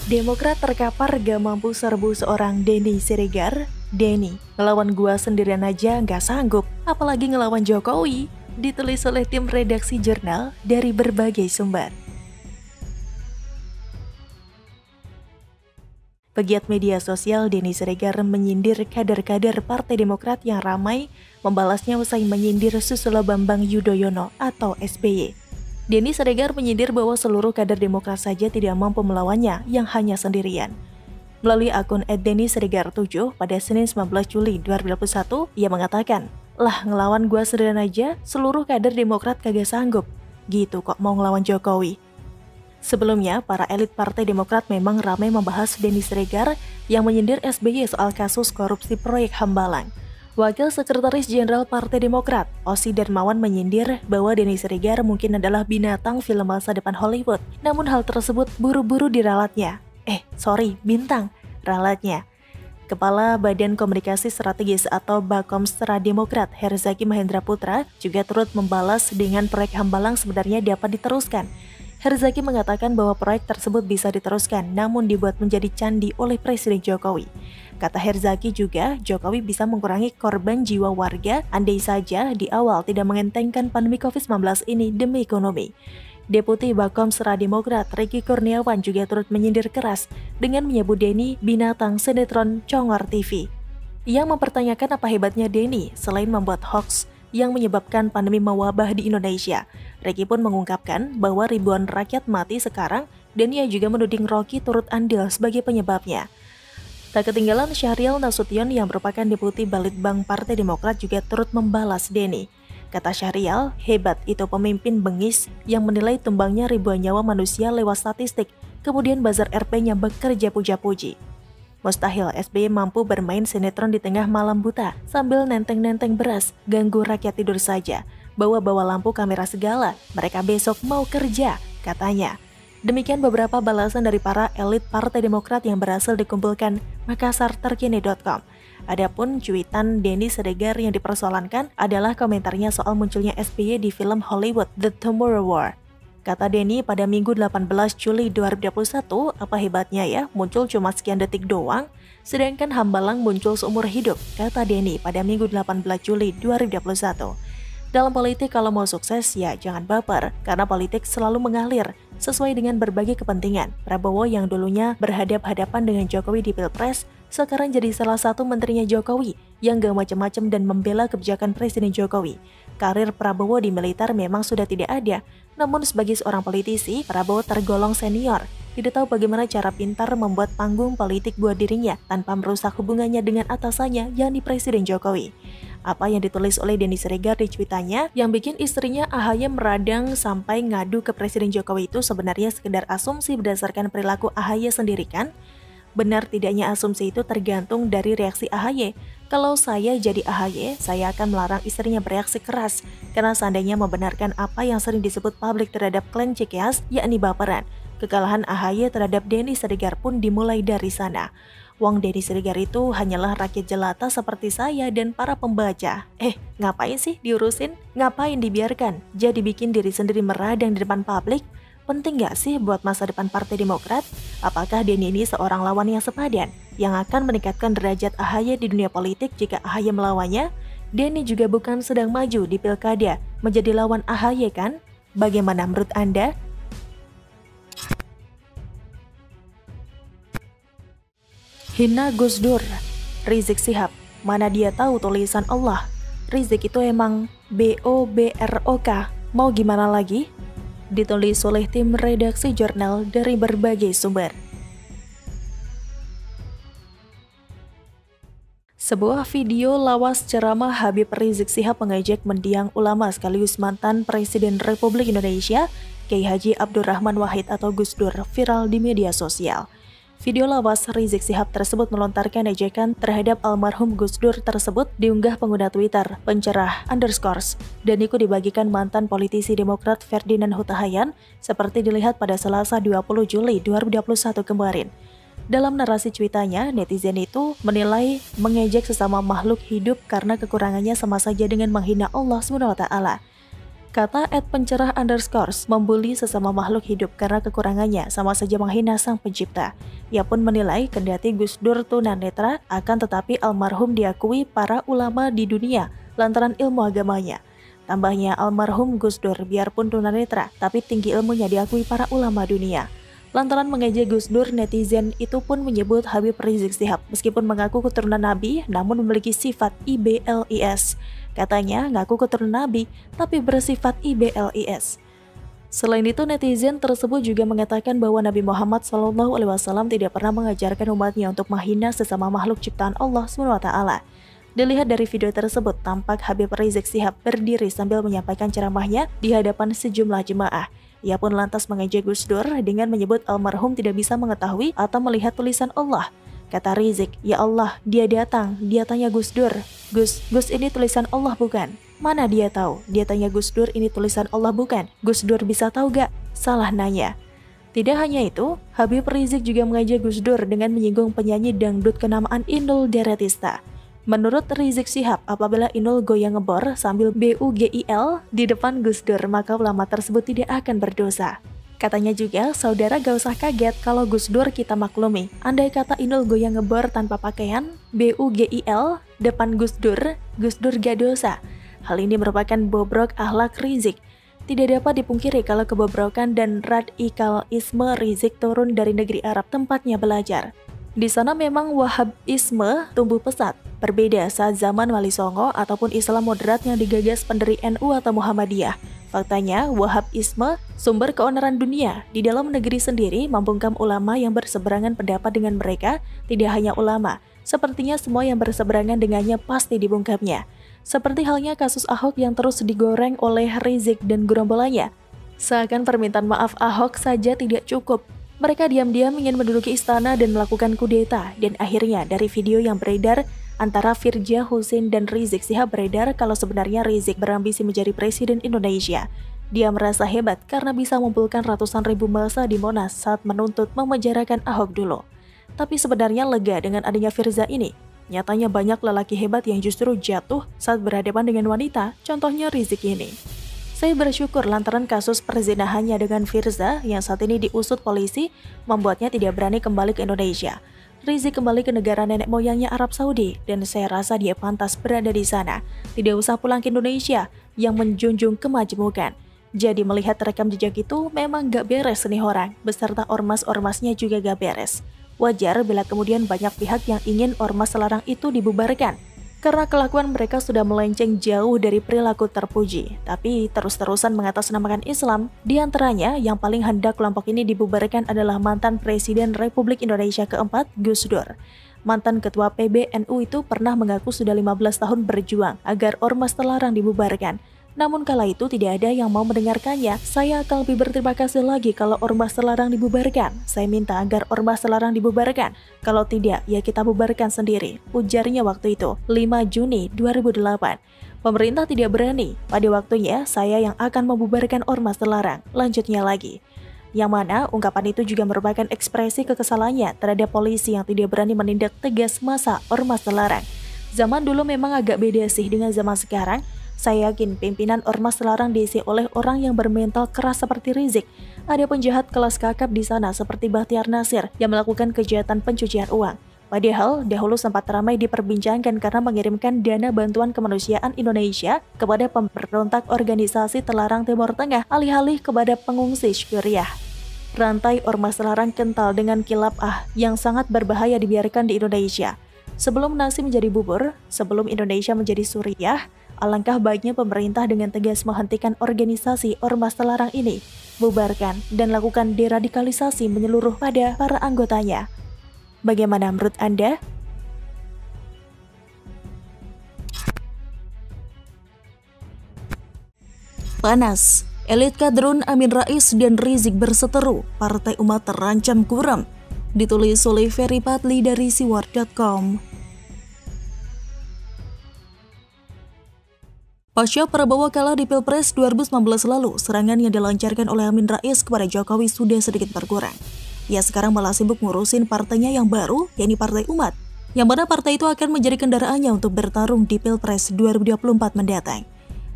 Demokrat terkapar gak mampu serbu seorang Denny Siregar. Denny, ngelawan gua sendirian aja nggak sanggup, apalagi ngelawan Jokowi. Ditulis oleh tim redaksi jurnal dari berbagai sumber. Pegiat media sosial Denny Siregar menyindir kader-kader Partai Demokrat yang ramai membalasnya usai menyindir Susilo Bambang Yudhoyono atau SBY. Denny Siregar menyindir bahwa seluruh kader Demokrat saja tidak mampu melawannya yang hanya sendirian. Melalui akun @DennySiregar7 pada Senin 19 Juli 2021, ia mengatakan, "Lah ngelawan gua sendirian aja, seluruh kader Demokrat kagak sanggup. Gitu kok mau ngelawan Jokowi." Sebelumnya, para elit Partai Demokrat memang ramai membahas Denny Siregar yang menyindir SBY soal kasus korupsi proyek Hambalang. Wakil Sekretaris Jenderal Partai Demokrat, Ossi Darmawan menyindir bahwa Denny Siregar mungkin adalah binatang film masa depan Hollywood, namun hal tersebut buru-buru diralatnya. Bintang, ralatnya. Kepala Badan Komunikasi Strategis atau Bakomstra Demokrat, Herzaki Mahendra Putra, juga turut membalas dengan proyek Hambalang sebenarnya dapat diteruskan. Herzaki mengatakan bahwa proyek tersebut bisa diteruskan, namun dibuat menjadi candi oleh Presiden Jokowi. Kata Herzaki juga, Jokowi bisa mengurangi korban jiwa warga andai saja di awal tidak mengentengkan pandemi COVID-19 ini demi ekonomi. Deputi Bakomstra Demokrat Ricky Kurniawan juga turut menyindir keras dengan menyebut Denny binatang sinetron Congor TV. Ia mempertanyakan apa hebatnya Denny selain membuat hoax yang menyebabkan pandemi mewabah di Indonesia. Ricky pun mengungkapkan bahwa ribuan rakyat mati sekarang dan ia juga menuding Rocky turut andil sebagai penyebabnya. Tak ketinggalan Syahrial Nasution yang merupakan Deputi Balitbang Partai Demokrat juga turut membalas Denny. Kata Syahrial, hebat itu pemimpin bengis yang menilai tumbangnya ribuan nyawa manusia lewat statistik, kemudian bazar RP-nya bekerja puja-puji. Mustahil SBY mampu bermain sinetron di tengah malam buta sambil nenteng-nenteng beras, ganggu rakyat tidur saja, bawa-bawa lampu kamera segala, mereka besok mau kerja, katanya. Demikian beberapa balasan dari para elit Partai Demokrat yang berhasil dikumpulkan MakassarTerkini.com. Adapun cuitan Denny Siregar yang dipersoalankan adalah komentarnya soal munculnya SBY di film Hollywood The Tomorrow War. Kata Denny pada Minggu 18 Juli 2021, apa hebatnya ya, muncul cuma sekian detik doang, sedangkan Hambalang muncul seumur hidup, kata Denny pada Minggu 18 Juli 2021. Dalam politik kalau mau sukses ya jangan baper, karena politik selalu mengalir sesuai dengan berbagai kepentingan. Prabowo yang dulunya berhadap-hadapan dengan Jokowi di Pilpres, sekarang jadi salah satu menterinya Jokowi yang gak macam-macam dan membela kebijakan Presiden Jokowi. Karir Prabowo di militer memang sudah tidak ada, namun sebagai seorang politisi, Prabowo tergolong senior. Tidak tahu bagaimana cara pintar membuat panggung politik buat dirinya tanpa merusak hubungannya dengan atasannya, yakni Presiden Jokowi. Apa yang ditulis oleh Denny Siregar di cuitannya yang bikin istrinya AHY meradang sampai ngadu ke Presiden Jokowi itu sebenarnya sekedar asumsi berdasarkan perilaku AHY sendiri kan? Benar tidaknya asumsi itu tergantung dari reaksi AHY. Kalau saya jadi AHY, saya akan melarang istrinya bereaksi keras karena seandainya membenarkan apa yang sering disebut publik terhadap klan Cikeas, yakni baperan. Kekalahan AHY terhadap Denny Siregar pun dimulai dari sana. Wong Denny Siregar itu hanyalah rakyat jelata seperti saya dan para pembaca. Ngapain sih diurusin? Ngapain dibiarkan? Jadi bikin diri sendiri meradang di depan publik? Penting gak sih buat masa depan Partai Demokrat? Apakah Denny ini seorang lawan yang sepadan, yang akan meningkatkan derajat AHY di dunia politik jika AHY melawannya? Denny juga bukan sedang maju di pilkada menjadi lawan AHY kan? Bagaimana menurut Anda? Hina Gus Dur, Rizik Syihab, mana dia tahu tulisan Allah. Rizik itu emang BOBROK, mau gimana lagi? Ditulis oleh tim redaksi jurnal dari berbagai sumber. Sebuah video lawas ceramah Habib Rizik Syihab mengajak mendiang ulama sekaligus mantan Presiden Republik Indonesia, Kiai Haji Abdurrahman Wahid atau Gus Dur, viral di media sosial. Video lawas Rizik Syihab tersebut melontarkan ejekan terhadap almarhum Gus Dur tersebut diunggah pengguna Twitter pencerah _ dan ikut dibagikan mantan politisi Demokrat Ferdinand Huta Hayan seperti dilihat pada Selasa 20 Juli 2021 kemarin. Dalam narasi cuitannya, netizen itu menilai mengejek sesama makhluk hidup karena kekurangannya sama saja dengan menghina Allah SWT. Kata @pencerah_ membuli sesama makhluk hidup karena kekurangannya sama saja menghina sang pencipta. Ia pun menilai kendati Gus Dur tunanetra, akan tetapi almarhum diakui para ulama di dunia lantaran ilmu agamanya. Tambahnya, almarhum Gus Dur biarpun tunanetra, tapi tinggi ilmunya diakui para ulama dunia. Lantaran mengejek Gus Dur, netizen itu pun menyebut Habib Rizik Syihab meskipun mengaku keturunan Nabi namun memiliki sifat IBLIS. Katanya ngaku keturunan Nabi tapi bersifat IBLIS. Selain itu, netizen tersebut juga mengatakan bahwa Nabi Muhammad SAW tidak pernah mengajarkan umatnya untuk menghina sesama makhluk ciptaan Allah SWT. Dilihat dari video tersebut, tampak Habib Rizik Syihab berdiri sambil menyampaikan ceramahnya di hadapan sejumlah jemaah. Ia pun lantas mengejek Gus Dur dengan menyebut almarhum tidak bisa mengetahui atau melihat tulisan Allah. Kata Rizik, "Ya Allah, dia datang, dia tanya Gus Dur, Gus ini tulisan Allah bukan?" Mana dia tahu? Dia tanya Gus Dur, ini tulisan Allah bukan? Gus Dur bisa tahu gak? Salah nanya. Tidak hanya itu, Habib Rizik juga mengejek Gus Dur dengan menyinggung penyanyi dangdut kenamaan Inul Daratista. Menurut Rizik Syihab, apabila Inul goyang ngebor sambil BUGIL di depan Gus Dur, maka ulama tersebut tidak akan berdosa. Katanya juga, saudara gak usah kaget kalau Gus Dur kita maklumi. Andai kata Inul goyang ngebor tanpa pakaian, BUGIL depan Gus Dur gak dosa. Hal ini merupakan bobrok akhlak Rizik. Tidak dapat dipungkiri kalau kebobrokan dan radikalisme Rizik turun dari negeri Arab tempatnya belajar. Di sana memang Wahabisme tumbuh pesat. Berbeda saat zaman Wali Songo ataupun Islam moderat yang digagas pendiri NU atau Muhammadiyah. Faktanya, Wahabisme sumber keonaran dunia. Di dalam negeri sendiri membungkam ulama yang berseberangan pendapat dengan mereka, tidak hanya ulama. Sepertinya semua yang berseberangan dengannya pasti dibungkamnya. Seperti halnya kasus Ahok yang terus digoreng oleh Rizik dan gerombolannya. Seakan permintaan maaf Ahok saja tidak cukup. Mereka diam-diam ingin menduduki istana dan melakukan kudeta, dan akhirnya dari video yang beredar antara Firja Husein dan Rizik Syihab beredar kalau sebenarnya Rizik berambisi menjadi presiden Indonesia. Dia merasa hebat karena bisa mengumpulkan ratusan ribu massa di Monas saat menuntut memenjarakan Ahok dulu. Tapi sebenarnya lega dengan adanya Firza ini. Nyatanya banyak lelaki hebat yang justru jatuh saat berhadapan dengan wanita, contohnya Rizik ini. Saya bersyukur lantaran kasus perzinahannya dengan Firza yang saat ini diusut polisi membuatnya tidak berani kembali ke Indonesia. Rizik kembali ke negara nenek moyangnya Arab Saudi dan saya rasa dia pantas berada di sana. Tidak usah pulang ke Indonesia yang menjunjung kemajemukan. Jadi melihat rekam jejak itu memang gak beres nih orang, beserta ormas-ormasnya juga gak beres. Wajar bila kemudian banyak pihak yang ingin ormas terlarang itu dibubarkan. Karena kelakuan mereka sudah melenceng jauh dari perilaku terpuji, tapi terus-terusan mengatasnamakan Islam. Di antaranya, yang paling hendak kelompok ini dibubarkan adalah mantan Presiden Republik Indonesia keempat, Gus Dur. Mantan Ketua PBNU itu pernah mengaku sudah 15 tahun berjuang agar ormas terlarang dibubarkan. Namun kala itu tidak ada yang mau mendengarkannya. Saya akan lebih berterima kasih lagi kalau ormas terlarang dibubarkan. Saya minta agar ormas terlarang dibubarkan. Kalau tidak, ya kita bubarkan sendiri. Ujarnya waktu itu, 5 Juni 2008. Pemerintah tidak berani. Pada waktunya, saya yang akan membubarkan ormas terlarang. Lanjutnya lagi. Yang mana ungkapan itu juga merupakan ekspresi kekesalannya terhadap polisi yang tidak berani menindak tegas massa ormas terlarang. Zaman dulu memang agak beda sih dengan zaman sekarang. Saya yakin pimpinan ormas terlarang diisi oleh orang yang bermental keras seperti Rizik. Ada penjahat kelas kakap di sana seperti Bahtiar Nasir yang melakukan kejahatan pencucian uang. Padahal dahulu sempat ramai diperbincangkan karena mengirimkan dana bantuan kemanusiaan Indonesia kepada pemberontak organisasi terlarang Timur Tengah alih-alih kepada pengungsi Syuriah. Rantai ormas terlarang kental dengan kilapah yang sangat berbahaya dibiarkan di Indonesia. Sebelum nasi menjadi bubur, sebelum Indonesia menjadi Suriah, alangkah baiknya pemerintah dengan tegas menghentikan organisasi ormas terlarang ini, bubarkan dan lakukan deradikalisasi menyeluruh pada para anggotanya. Bagaimana menurut Anda? Panas, elit kadrun Amin Rais dan Rizik berseteru, Partai Umat terancam kuram. Ditulis oleh Ferry Patli dari siwar.com. Pasca Prabowo kalah di Pilpres 2019 lalu, serangan yang dilancarkan oleh Amin Rais kepada Jokowi sudah sedikit berkurang. Ia sekarang malah sibuk ngurusin partainya yang baru, yakni Partai Umat, yang mana partai itu akan menjadi kendaraannya untuk bertarung di Pilpres 2024 mendatang.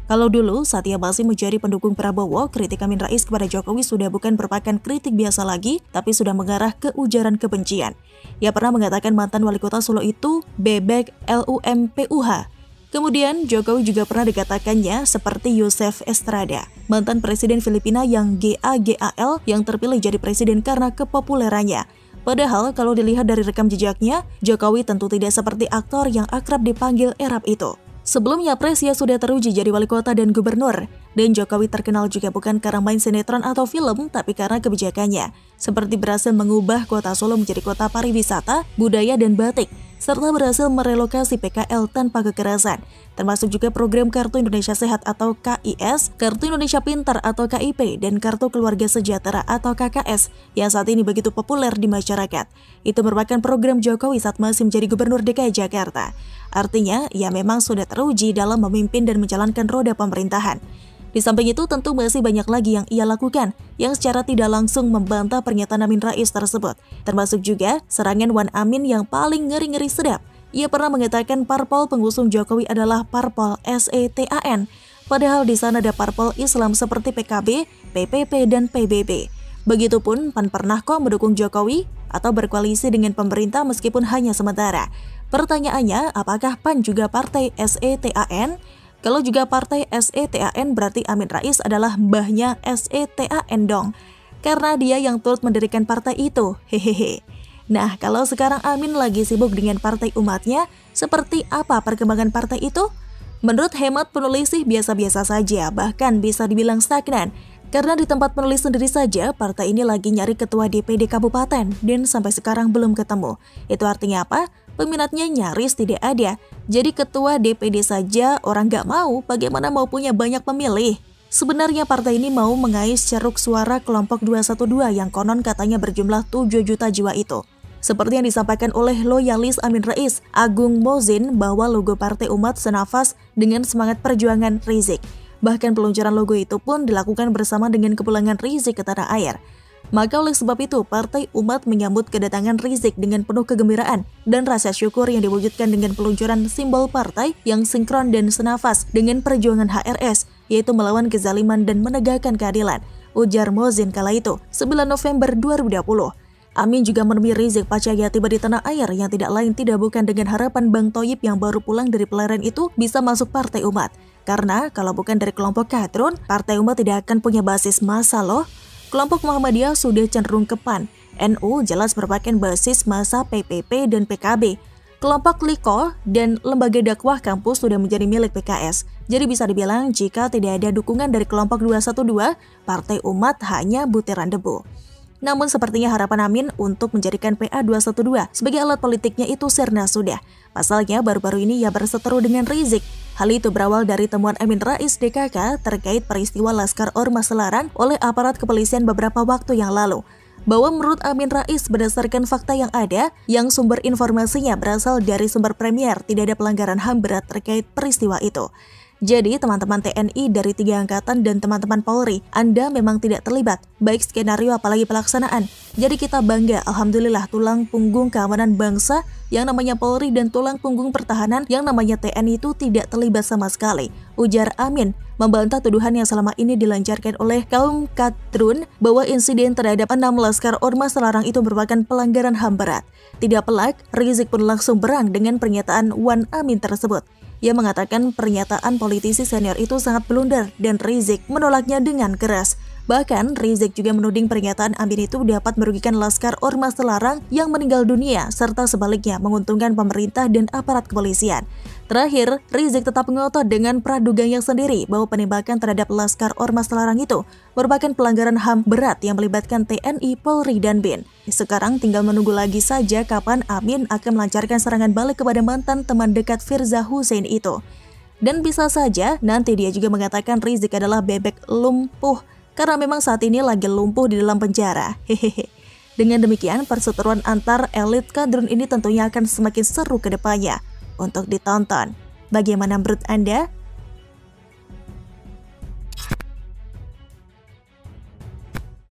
Kalau dulu saat ia masih menjadi pendukung Prabowo, kritik Amin Rais kepada Jokowi sudah bukan merupakan kritik biasa lagi, tapi sudah mengarah ke ujaran kebencian. Ia pernah mengatakan mantan wali kota Solo itu bebek LUMPUH. Kemudian Jokowi juga pernah dikatakannya seperti Yusuf Estrada, mantan presiden Filipina yang GAGAL yang terpilih jadi presiden karena kepopulerannya. Padahal kalau dilihat dari rekam jejaknya, Jokowi tentu tidak seperti aktor yang akrab dipanggil Erap itu. Sebelumnya Pres ia sudah teruji jadi wali kota dan gubernur, dan Jokowi terkenal juga bukan karena main sinetron atau film, tapi karena kebijakannya, seperti berhasil mengubah kota Solo menjadi kota pariwisata, budaya, dan batik, serta berhasil merelokasi PKL tanpa kekerasan, termasuk juga program Kartu Indonesia Sehat atau KIS, Kartu Indonesia Pintar atau KIP, dan Kartu Keluarga Sejahtera atau KKS, yang saat ini begitu populer di masyarakat. Itu merupakan program Jokowi saat masih menjadi Gubernur DKI Jakarta. Artinya, ia memang sudah teruji dalam memimpin dan menjalankan roda pemerintahan. Di samping itu, tentu masih banyak lagi yang ia lakukan, yang secara tidak langsung membantah pernyataan Amin Rais tersebut. Termasuk juga serangan Wan Amin yang paling ngeri-ngeri sedap. Ia pernah mengatakan parpol pengusung Jokowi adalah parpol SETAN, padahal di sana ada parpol Islam seperti PKB, PPP, dan PBB. Begitupun PAN pernah kok mendukung Jokowi atau berkoalisi dengan pemerintah meskipun hanya sementara. Pertanyaannya, apakah PAN juga partai SETAN? Kalau juga partai SETAN berarti Amin Rais adalah mbahnya SETAN dong. Karena dia yang turut mendirikan partai itu, hehehe. Nah, kalau sekarang Amin lagi sibuk dengan partai umatnya, seperti apa perkembangan partai itu? Menurut hemat penulis sih biasa-biasa saja, bahkan bisa dibilang stagnan. Karena di tempat penulis sendiri saja, partai ini lagi nyari ketua DPD kabupaten dan sampai sekarang belum ketemu. Itu artinya apa? Peminatnya nyaris tidak ada. Jadi ketua DPD saja orang gak mau, bagaimana mau punya banyak pemilih? Sebenarnya partai ini mau mengais ceruk suara kelompok 212 yang konon katanya berjumlah 7 juta jiwa itu. Seperti yang disampaikan oleh loyalis Amin Rais, Agung Mozin, bahwa logo Partai Umat senafas dengan semangat perjuangan Rizik. Bahkan peluncuran logo itu pun dilakukan bersama dengan kepulangan Rizik ke tanah air. Maka oleh sebab itu, Partai Umat menyambut kedatangan Rizik dengan penuh kegembiraan dan rasa syukur yang diwujudkan dengan peluncuran simbol partai yang sinkron dan senafas dengan perjuangan HRS, yaitu melawan kezaliman dan menegakkan keadilan, ujar Mozin kala itu, 9 November 2020. Amin juga menemui Rizik Pacaya tiba di tanah air yang tidak lain tidak bukan dengan harapan Bang Thoyib yang baru pulang dari pelarian itu bisa masuk Partai Umat. Karena kalau bukan dari kelompok Kadrun, Partai Umat tidak akan punya basis massa loh. Kelompok Muhammadiyah sudah cenderung ke PAN. NU jelas merupakan basis massa PPP dan PKB. Kelompok Liko dan lembaga dakwah kampus sudah menjadi milik PKS. Jadi bisa dibilang jika tidak ada dukungan dari kelompok 212, Partai Umat hanya butiran debu. Namun sepertinya harapan Amin untuk menjadikan PA212 sebagai alat politiknya itu sirna sudah. Pasalnya baru-baru ini ia berseteru dengan Rizik. Hal itu berawal dari temuan Amin Rais DKK terkait peristiwa Laskar Ormas Selarang oleh aparat kepolisian beberapa waktu yang lalu. Bahwa menurut Amin Rais berdasarkan fakta yang ada, yang sumber informasinya berasal dari sumber Premier, tidak ada pelanggaran HAM berat terkait peristiwa itu. Jadi teman-teman TNI dari 3 angkatan dan teman-teman Polri, Anda memang tidak terlibat, baik skenario apalagi pelaksanaan. Jadi kita bangga, alhamdulillah tulang punggung keamanan bangsa yang namanya Polri dan tulang punggung pertahanan yang namanya TNI itu tidak terlibat sama sekali, ujar Amin, membantah tuduhan yang selama ini dilancarkan oleh kaum Kadrun bahwa insiden terhadap 6 Laskar Ormas Selarang itu merupakan pelanggaran HAM berat. Tidak pelak, Rizik pun langsung berang dengan pernyataan Wan Amin tersebut. Ia mengatakan pernyataan politisi senior itu sangat blunder dan Rizik menolaknya dengan keras. Bahkan Rizik juga menuding pernyataan Amin itu dapat merugikan Laskar Ormas Selarang yang meninggal dunia serta sebaliknya menguntungkan pemerintah dan aparat kepolisian. Terakhir, Rizik tetap ngotot dengan praduganya sendiri bahwa penembakan terhadap Laskar Ormas Selarang itu merupakan pelanggaran HAM berat yang melibatkan TNI, Polri, dan BIN. Sekarang tinggal menunggu lagi saja kapan Amin akan melancarkan serangan balik kepada mantan teman dekat Firza Husein itu. Dan bisa saja nanti dia juga mengatakan Rizik adalah bebek lumpuh karena memang saat ini lagi lumpuh di dalam penjara. Hehehe. Dengan demikian, perseteruan antar elit kadrun ini tentunya akan semakin seru ke depannya untuk ditonton. Bagaimana menurut Anda?